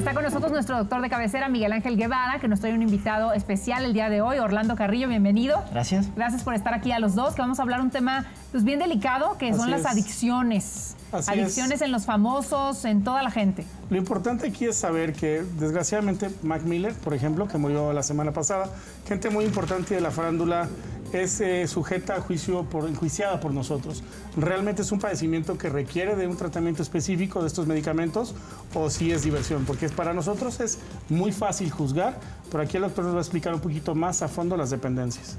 Está con nosotros nuestro doctor de cabecera, Miguel Ángel Guevara, que nos trae un invitado especial el día de hoy, Orlando Carrillo, bienvenido. Gracias. Gracias por estar aquí a los dos, que vamos a hablar un tema pues bien delicado, que son las adicciones. Adicciones en los famosos, en toda la gente. Lo importante aquí es saber que, desgraciadamente, Mac Miller, por ejemplo, que murió la semana pasada, gente muy importante de la farándula, es sujeta a juicio, enjuiciada por nosotros. ¿Realmente es un padecimiento que requiere de un tratamiento específico de estos medicamentos o si es diversión? Porque para nosotros es muy fácil juzgar, pero aquí el doctor nos va a explicar un poquito más a fondo las dependencias.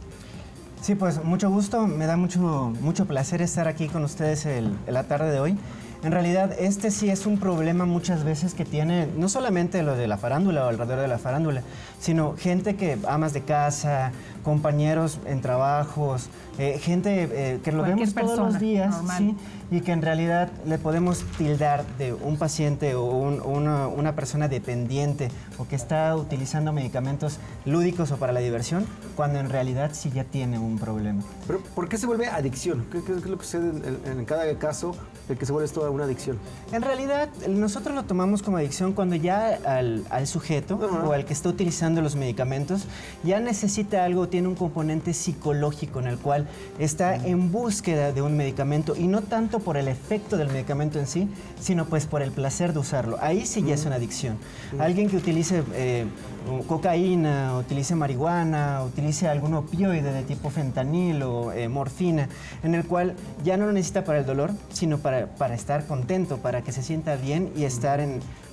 Sí, pues mucho gusto, me da mucho placer estar aquí con ustedes en la tarde de hoy. En realidad, este sí es un problema muchas veces que tiene, no solamente lo de la farándula o alrededor de la farándula, sino gente que amas de casa, compañeros en trabajos, gente que lo vemos todos los días, ¿sí? Y que en realidad le podemos tildar de un paciente o una persona dependiente o que está utilizando medicamentos lúdicos o para la diversión, cuando en realidad sí ya tiene un problema. ¿Pero por qué se vuelve adicción? ¿Qué es lo que sucede en cada caso de que se vuelve esto una adicción? En realidad, nosotros lo tomamos como adicción cuando ya al sujeto o al que está utilizando los medicamentos ya necesita algo, tiene un componente psicológico en el cual está en búsqueda de un medicamento y no tanto por el efecto del medicamento en sí, sino pues por el placer de usarlo. Ahí sí ya es una adicción. Alguien que utilice cocaína, utilice marihuana, utilice algún opioide de tipo fentanil o morfina, en el cual ya no lo necesita para el dolor, sino para estar contento, para que se sienta bien y estar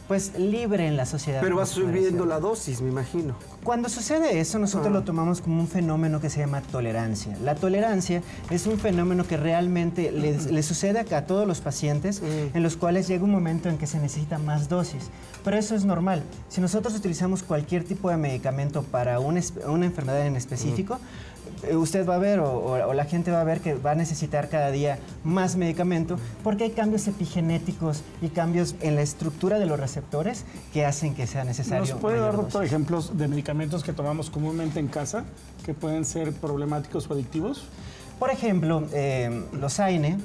pues libre en la sociedad. Pero va subiendo la dosis, me imagino. Cuando sucede eso, nosotros lo tomamos como un fenómeno que se llama tolerancia. La tolerancia es un fenómeno que realmente le sucede a todos los pacientes, en los cuales llega un momento en que se necesita más dosis. Pero eso es normal. Si nosotros utilizamos cualquier tipo de medicamento para una enfermedad en específico, usted va a ver o la gente va a ver que va a necesitar cada día más medicamento porque hay cambios epigenéticos y cambios en la estructura de los receptores que hacen que sea necesario. ¿Nos puede dar, doctor, ejemplos de medicamentos que tomamos comúnmente en casa que pueden ser problemáticos o adictivos? Por ejemplo, los AINE,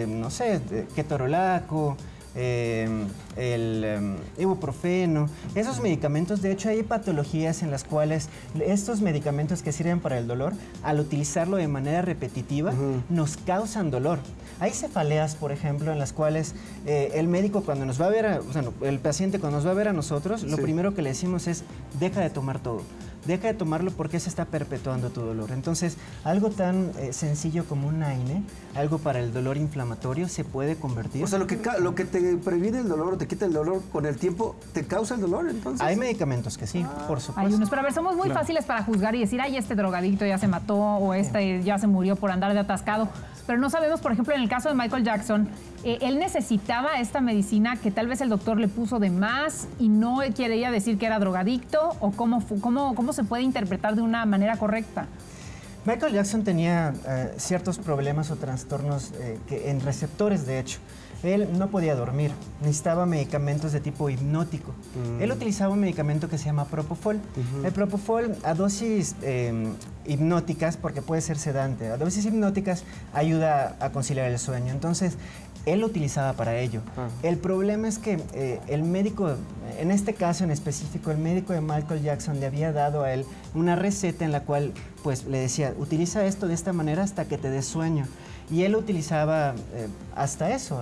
no sé, ketorolaco, el ibuprofeno, esos medicamentos, de hecho hay patologías en las cuales estos medicamentos que sirven para el dolor, al utilizarlo de manera repetitiva, nos causan dolor. Hay cefaleas, por ejemplo, en las cuales el médico cuando nos va a ver, el paciente cuando nos va a ver a nosotros, lo primero que le decimos es, deja de tomar todo. Deja de tomarlo porque se está perpetuando tu dolor. Entonces, algo tan sencillo como un AINE, algo para el dolor inflamatorio, se puede convertir. O sea, lo que te previene el dolor o te quita el dolor con el tiempo, ¿te causa el dolor entonces? Hay medicamentos que sí, por supuesto. Hay unos, pero a ver, somos muy fáciles para juzgar y decir, ay, este drogadicto ya se mató o este ya se murió por andar de atascado. Pero no sabemos, por ejemplo, en el caso de Michael Jackson, él necesitaba esta medicina que tal vez el doctor le puso de más y no quería decir que era drogadicto, o cómo se puede interpretar de una manera correcta. Michael Jackson tenía ciertos problemas o trastornos en receptores, de hecho. Él no podía dormir, necesitaba medicamentos de tipo hipnótico. Él utilizaba un medicamento que se llama Propofol. El Propofol a dosis hipnóticas, porque puede ser sedante, a dosis hipnóticas ayuda a conciliar el sueño. Entonces, él lo utilizaba para ello. El problema es que el médico, en este caso en específico, el médico de Michael Jackson le había dado a él una receta en la cual pues, le decía, utiliza esto de esta manera hasta que te dé sueño. Y él lo utilizaba hasta eso,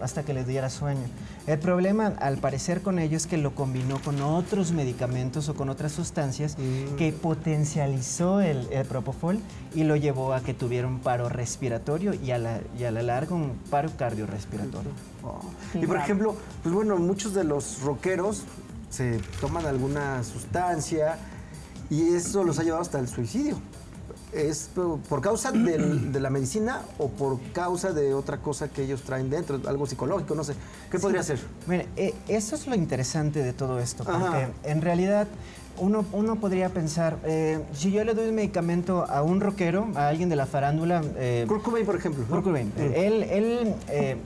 hasta que le diera sueño. El problema, al parecer, con ello es que lo combinó con otros medicamentos o con otras sustancias que potencializó el Propofol y lo llevó a que tuviera un paro respiratorio y a la larga un paro cardiorrespiratorio. Y por ejemplo, pues bueno, muchos de los rockeros se toman alguna sustancia y eso los ha llevado hasta el suicidio. ¿Es por causa de la medicina o por causa de otra cosa que ellos traen dentro, algo psicológico, no sé? ¿Qué podría ser? Mire, eso es lo interesante de todo esto, porque en realidad uno podría pensar, si yo le doy un medicamento a un rockero, a alguien de la farándula... Kurt Cobain, por ejemplo. Kurt Cobain. Él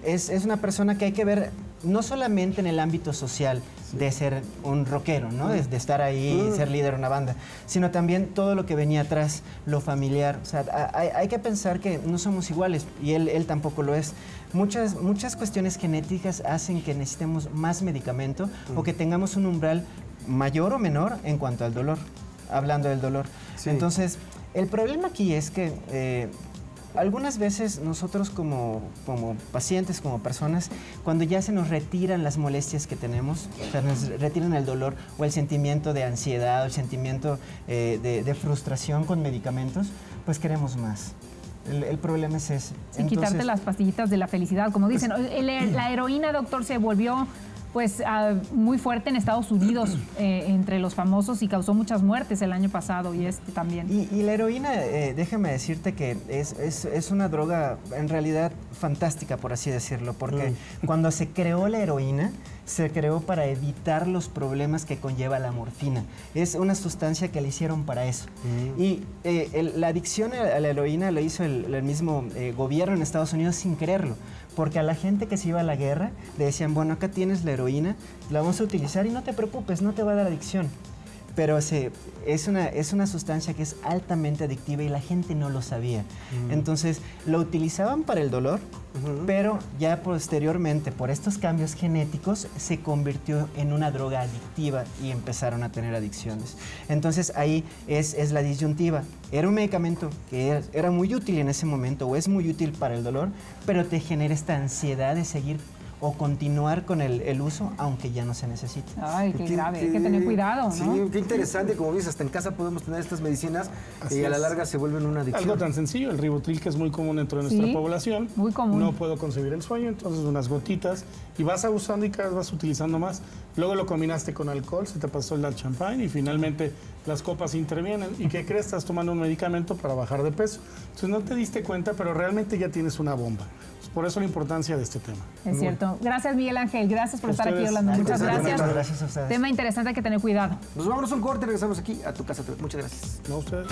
es una persona que hay que ver no solamente en el ámbito social de ser un rockero, ¿no? De estar ahí y ser líder de una banda, sino también todo lo que venía atrás, lo familiar. O sea, hay que pensar que no somos iguales y él tampoco lo es. Muchas cuestiones genéticas hacen que necesitemos más medicamento o que tengamos un umbral mayor o menor en cuanto al dolor, hablando del dolor. Sí. Entonces, el problema aquí es que algunas veces nosotros como pacientes, como personas, cuando ya se nos retiran las molestias que tenemos, o sea, nos retiran el dolor o el sentimiento de ansiedad o el sentimiento de frustración con medicamentos, pues queremos más. El problema es ese. Sí, quitarte las pastillitas de la felicidad, como dicen. La heroína, doctor, se volvió pues muy fuerte en Estados Unidos entre los famosos y causó muchas muertes el año pasado y también. Y la heroína, déjame decirte que es una droga en realidad fantástica, por así decirlo, porque cuando se creó la heroína, se creó para evitar los problemas que conlleva la morfina. Es una sustancia que le hicieron para eso. Y la adicción a la heroína lo hizo el mismo gobierno en Estados Unidos sin quererlo, porque a la gente que se iba a la guerra le decían, bueno, acá tienes la heroína, la vamos a utilizar y no te preocupes, no te va a dar adicción. Pero es una sustancia que es altamente adictiva y la gente no lo sabía. Entonces, lo utilizaban para el dolor, pero ya posteriormente, por estos cambios genéticos, se convirtió en una droga adictiva y empezaron a tener adicciones. Entonces, ahí es la disyuntiva. Era un medicamento que era muy útil en ese momento, o es muy útil para el dolor, pero te genera esta ansiedad de seguir o continuar con el uso, aunque ya no se necesite. Ay, qué grave, hay que tener cuidado, ¿no? Sí, qué interesante, como dices, hasta en casa podemos tener estas medicinas y a la larga se vuelven una adicción. Algo tan sencillo, el Ribotril, que es muy común dentro de nuestra población. Muy común. No puedo concebir el sueño, entonces unas gotitas y vas abusando y cada vez vas utilizando más. Luego lo combinaste con alcohol, se te pasó el champán y finalmente las copas intervienen. ¿Y qué crees? Estás tomando un medicamento para bajar de peso. Entonces no te diste cuenta, pero realmente ya tienes una bomba. Por eso la importancia de este tema. Es cierto. Gracias, Miguel Ángel. Gracias por estar aquí hablando. Muchas gracias. Gracias a ustedes. Tema interesante, hay que tener cuidado. Nos vamos a un corte y regresamos aquí a Tu Casa TV. Muchas gracias. No, ustedes.